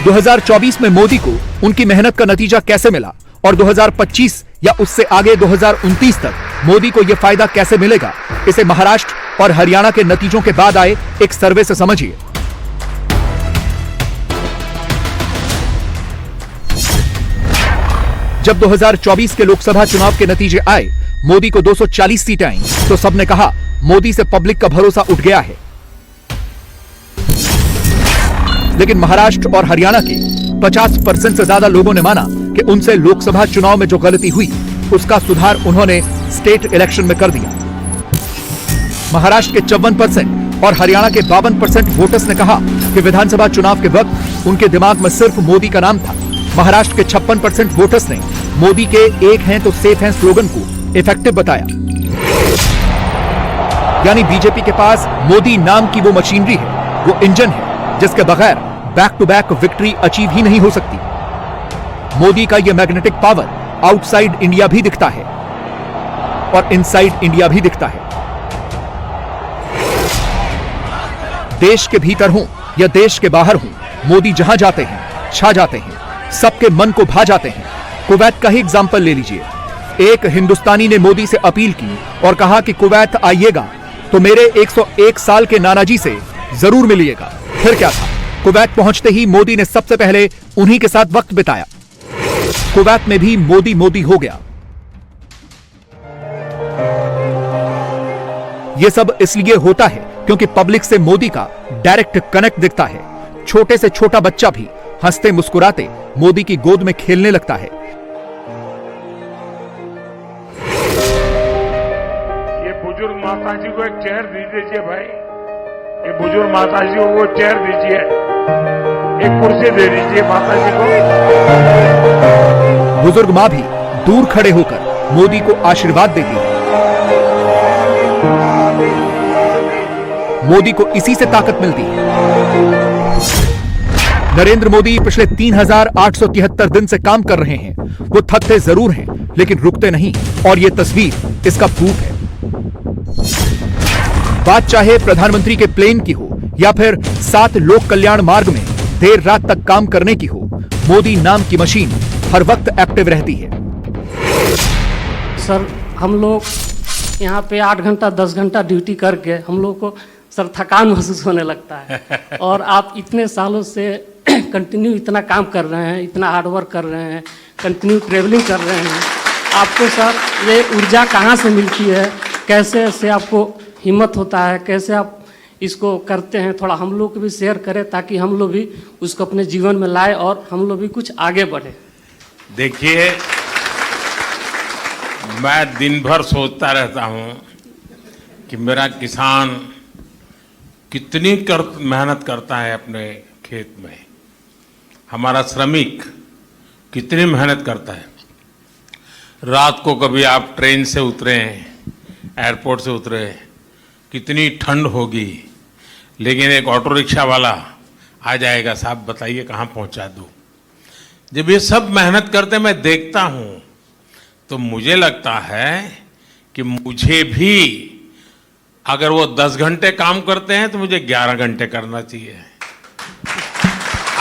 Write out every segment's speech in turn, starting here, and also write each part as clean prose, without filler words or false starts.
2024 में मोदी को उनकी मेहनत का नतीजा कैसे मिला और 2025 या उससे आगे 2029 तक मोदी को यह फायदा कैसे मिलेगा, इसे महाराष्ट्र और हरियाणा के नतीजों के बाद आए एक सर्वे से समझिए। जब 2024 के लोकसभा चुनाव के नतीजे आए, मोदी को 240 सीटें आईं, तो सबने कहा मोदी से पब्लिक का भरोसा उठ गया है। लेकिन महाराष्ट्र और हरियाणा के 50% से ज्यादा लोगों ने माना कि उनसे लोकसभा चुनाव में जो गलती हुई उसका सुधार उन्होंने स्टेट इलेक्शन में कर दिया। महाराष्ट्र के 54% और हरियाणा के 52% वोटर्स ने कहा कि विधानसभा चुनाव के वक्त उनके दिमाग में सिर्फ मोदी का नाम था। महाराष्ट्र के 56% वोटर्स ने मोदी के एक हैं तो सेफ हैं स्लोगन को इफेक्टिव बताया। यानी बीजेपी के पास मोदी नाम की वो मशीनरी है, वो इंजन है जिसके बगैर back to back victory achieve ही नहीं हो सकती। मोदी का यह मैग्नेटिक पावर आउटसाइड इंडिया भी दिखता है और इनसाइड इंडिया भी दिखता है। देश के भीतर हूं या देश के बाहर हूं, मोदी जहां जाते हैं छा जाते हैं, सबके मन को भा जाते हैं। कुवैत का ही एग्जाम्पल ले लीजिए। एक हिंदुस्तानी ने मोदी से अपील की और कहा कि कुवैत आइएगा तो मेरे 101 साल के नाना जी से जरूर मिलिएगा। फिर क्या था, कुवैत पहुंचते ही मोदी ने सबसे पहले उन्हीं के साथ वक्त बिताया। कुवैत में भी मोदी मोदी हो गया। यह सब इसलिए होता है क्योंकि पब्लिक से मोदी का डायरेक्ट कनेक्ट दिखता है। छोटे से छोटा बच्चा भी हंसते मुस्कुराते मोदी की गोद में खेलने लगता है। ये बुजुर्ग माता जी को एक चेयर दे दीजिए भाई, ये बुजुर्ग माता जी को वो चेयर दीजिए, एक कुर्सी दे दीजिए माता जी को। बुजुर्ग मां भी दूर खड़े होकर मोदी को आशीर्वाद देती है। मोदी को इसी से ताकत मिलती है। नरेंद्र मोदी पिछले 3873 दिन से काम कर रहे हैं। वो थकते जरूर हैं लेकिन रुकते नहीं, और ये तस्वीर इसका प्रूफ है। बात चाहे प्रधानमंत्री के प्लेन की हो या फिर 7 लोक कल्याण मार्ग में देर रात तक काम करने की हो, मोदी नाम की मशीन हर वक्त एक्टिव रहती है। सर, हम लोग यहाँ पे 8 घंटा 10 घंटा ड्यूटी करके हम लोग को सर थकान महसूस होने लगता है। और आप इतने सालों से कंटिन्यू इतना काम कर रहे हैं, इतना हार्ड वर्क कर रहे हैं, कंटिन्यू ट्रेवलिंग कर रहे हैं। आपको सर ये ऊर्जा कहाँ से मिलती है, कैसे ऐसे आपको हिम्मत होता है, कैसे आप इसको करते हैं? थोड़ा हम लोग को भी शेयर करें ताकि हम लोग भी उसको अपने जीवन में लाए और हम लोग भी कुछ आगे बढ़े। देखिए, मैं दिन भर सोचता रहता हूं कि मेरा किसान कितनी मेहनत करता है अपने खेत में, हमारा श्रमिक कितनी मेहनत करता है। रात को कभी आप ट्रेन से उतरे, एयरपोर्ट से उतरे, कितनी ठंड होगी, लेकिन एक ऑटो रिक्शा वाला आ जाएगा, साहब बताइए कहाँ पहुँचा दूँ। जब ये सब मेहनत करते मैं देखता हूँ तो मुझे लगता है कि मुझे भी, अगर वो 10 घंटे काम करते हैं तो मुझे 11 घंटे करना चाहिए।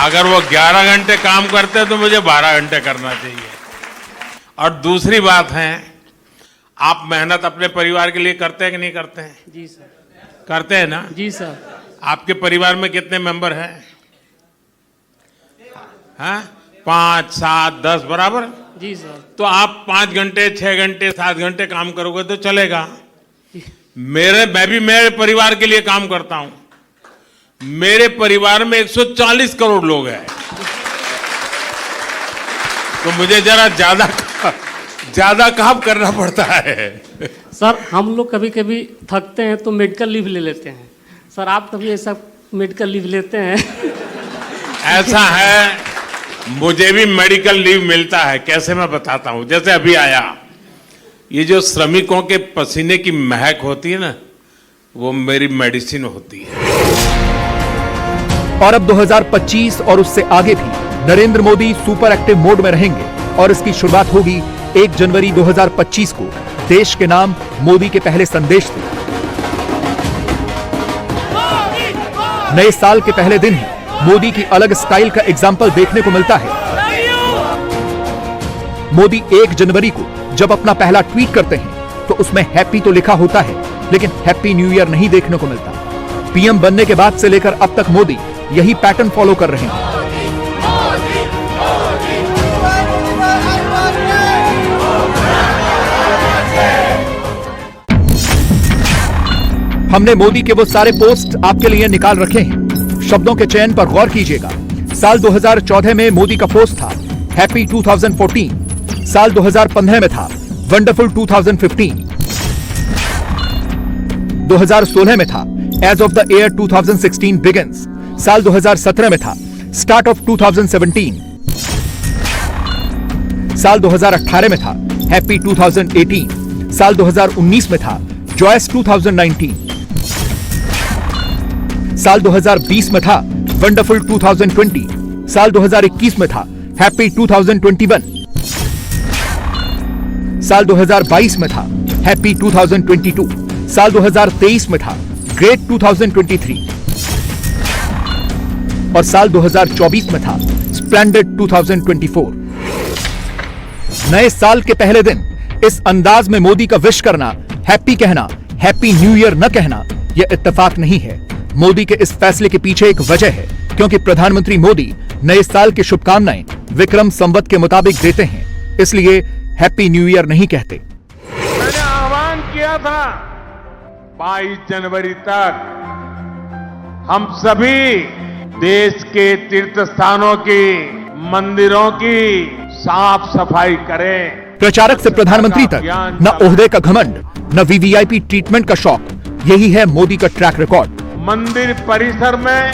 अगर वो 11 घंटे काम करते हैं तो मुझे 12 घंटे करना चाहिए। और दूसरी बात है, आप मेहनत अपने परिवार के लिए करते हैं कि नहीं करते हैं? जी सर। करते हैं ना? जी सर। आपके परिवार में कितने मेंबर हैं? हाँ, 5, 7, 10 बराबर? जी सर। तो आप 5 घंटे 6 घंटे 7 घंटे काम करोगे तो चलेगा। मैं भी मेरे परिवार के लिए काम करता हूं। मेरे परिवार में 140 करोड़ लोग हैं, तो मुझे जरा ज्यादा काम करना पड़ता है। सर, हम लोग कभी कभी थकते हैं तो मेडिकल लीव ले लेते हैं। सर, आप कभी ऐसा मेडिकल लीव लेते हैं? ऐसा है, मुझे भी मेडिकल लीव मिलता है। कैसे, मैं बताता हूं। जैसे अभी आया, ये जो श्रमिकों के पसीने की महक होती है ना, वो मेरी मेडिसिन होती है। और अब 2025 और उससे आगे भी Narendra Modi super active mode में रहेंगे और इसकी शुरुआत होगी 1 जनवरी 2025 को देश के नाम मोदी के पहले संदेश से। नए साल के पहले दिन ही मोदी की अलग स्टाइल का एग्जाम्पल देखने को मिलता है। मोदी 1 जनवरी को जब अपना पहला ट्वीट करते हैं तो उसमें हैप्पी तो लिखा होता है, लेकिन हैप्पी न्यू ईयर नहीं देखने को मिलता। पीएम बनने के बाद से लेकर अब तक मोदी यही पैटर्न फॉलो कर रहे हैं। हमने मोदी के वो सारे पोस्ट आपके लिए निकाल रखे हैं। शब्दों के चयन पर गौर कीजिएगा। साल 2014 में मोदी का पोस्ट था हैप्पी 2014। साल 2015 में था वंडरफुल 2015। 2016 में था as of the year 2016 begins. साल 2017 में था स्टार्ट ऑफ 2017। साल 2018 में था हैप्पी 2018। साल 2019 में था जॉयस 2019। साल 2020 में था वंडरफुल 2020। साल 2021 में था हैप्पी 2021। साल 2022 में था हैप्पी 2022। साल 2023 में था ग्रेट 2023 और साल 2024 में था स्प्लेंडेड 2024। नए साल के पहले दिन इस अंदाज में मोदी का विश करना, हैप्पी कहना, हैप्पी न्यू ईयर न कहना, यह इत्तेफाक नहीं है। मोदी के इस फैसले के पीछे एक वजह है, क्योंकि प्रधानमंत्री मोदी नए साल की शुभकामनाएं विक्रम संवत के मुताबिक देते हैं, इसलिए हैप्पी न्यू ईयर नहीं कहते। मैंने आह्वान किया था 22 जनवरी तक हम सभी देश के तीर्थ स्थानों की, मंदिरों की साफ सफाई करें। प्रचारक से प्रधानमंत्री तक न ओहदे का घमंड, न वीवीआईपी ट्रीटमेंट का शौक, यही है मोदी का ट्रैक रिकॉर्ड। मंदिर परिसर में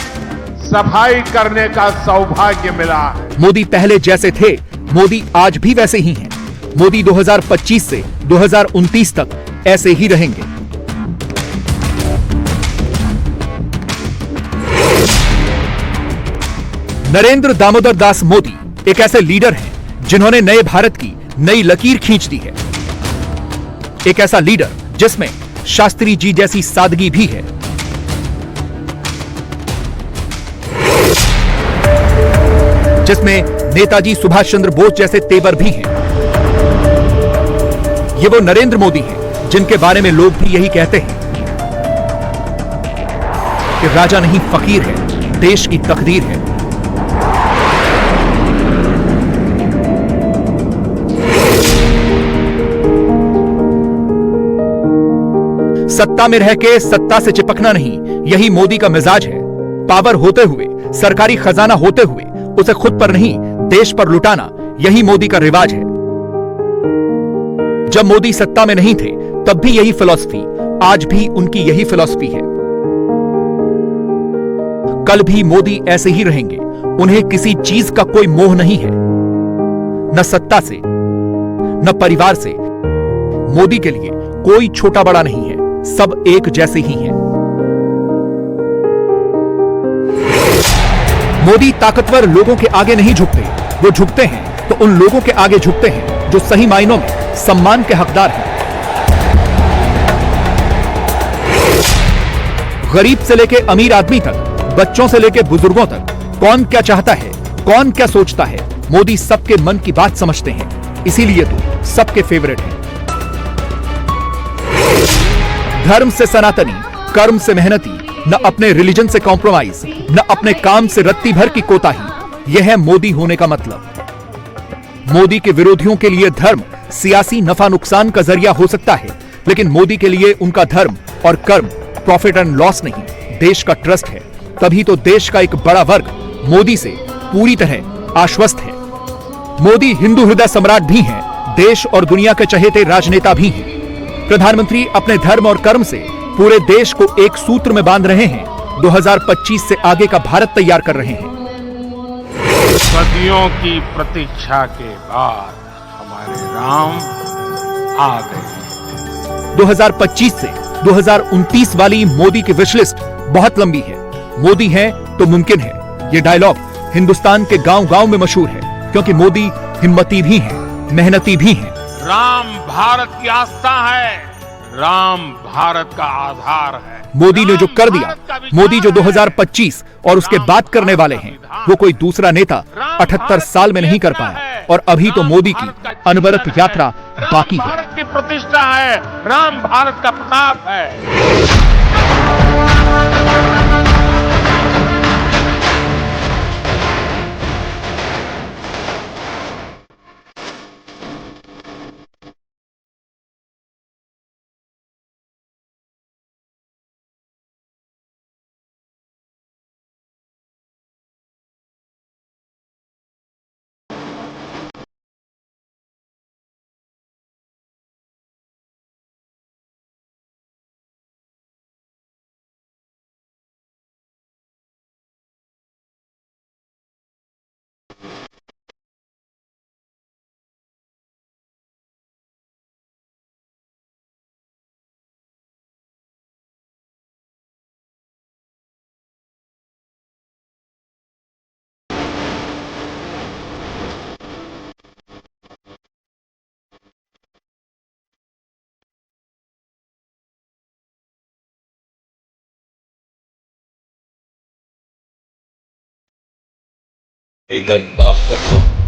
सफाई करने का सौभाग्य मिला है। मोदी पहले जैसे थे, मोदी आज भी वैसे ही हैं। मोदी 2025 से 2029 तक ऐसे ही रहेंगे। नरेंद्र दामोदर दास मोदी एक ऐसे लीडर हैं जिन्होंने नए भारत की नई लकीर खींच दी है। एक ऐसा लीडर जिसमें शास्त्री जी जैसी सादगी भी है। जिसमें नेताजी सुभाष चंद्र बोस जैसे तेवर भी हैं। ये वो नरेंद्र मोदी हैं जिनके बारे में लोग भी यही कहते हैं कि राजा नहीं फकीर है, देश की तकदीर है। सत्ता में रह के सत्ता से चिपकना नहीं, यही मोदी का मिजाज है। पावर होते हुए, सरकारी खजाना होते हुए उसे खुद पर नहीं देश पर लुटाना, यही मोदी का रिवाज है। जब मोदी सत्ता में नहीं थे तब भी यही फिलॉसफी, आज भी उनकी यही फिलॉसफी है। कल भी मोदी ऐसे ही रहेंगे। उन्हें किसी चीज का कोई मोह नहीं है, न सत्ता से न परिवार से। मोदी के लिए कोई छोटा बड़ा नहीं है, सब एक जैसे ही हैं। मोदी ताकतवर लोगों के आगे नहीं झुकते, वो झुकते हैं तो उन लोगों के आगे झुकते हैं जो सही मायनों में सम्मान के हकदार हैं। गरीब से लेके अमीर आदमी तक, बच्चों से लेके बुजुर्गों तक, कौन क्या चाहता है, कौन क्या सोचता है, मोदी सबके मन की बात समझते हैं, इसीलिए तो सबके फेवरेट हैं। धर्म से सनातनी, कर्म से मेहनती, न अपने रिलीजन से कॉम्प्रोमाइज, न अपने काम से रत्ती भर की कोताही, यह है मोदी होने का मतलब। मोदी के विरोधियों के लिए धर्म सियासी नफा नुकसान का जरिया हो सकता है, लेकिन मोदी के लिए उनका धर्म और कर्म प्रॉफिट एंड लॉस नहीं, देश का ट्रस्ट है। तभी तो देश का एक बड़ा वर्ग मोदी से पूरी तरह आश्वस्त है। मोदी हिंदू हृदय सम्राट भी हैं, देश और दुनिया के चहेते राजनेता भी हैं। प्रधानमंत्री अपने धर्म और कर्म से पूरे देश को एक सूत्र में बांध रहे हैं। 2025 से आगे का भारत तैयार कर रहे हैं। सदियों की प्रतीक्षा के बाद हमारे राम आ गए। 2025 से 2029 वाली मोदी की विश लिस्ट बहुत लंबी है। मोदी है तो मुमकिन है, ये डायलॉग हिंदुस्तान के गांव-गांव में मशहूर है, क्योंकि मोदी हिम्मती भी हैं, मेहनती भी हैं। राम भारत की आस्था है, राम भारत का आधार है। मोदी ने जो कर दिया, मोदी जो 2025 और उसके बाद करने वाले हैं, वो कोई दूसरा नेता 78 साल में नहीं कर पाया। और अभी तो मोदी की अनवरत यात्रा बाकी है। भारत की प्रतिष्ठा है, राम भारत का प्रताप है। एक गन माफ कर दो।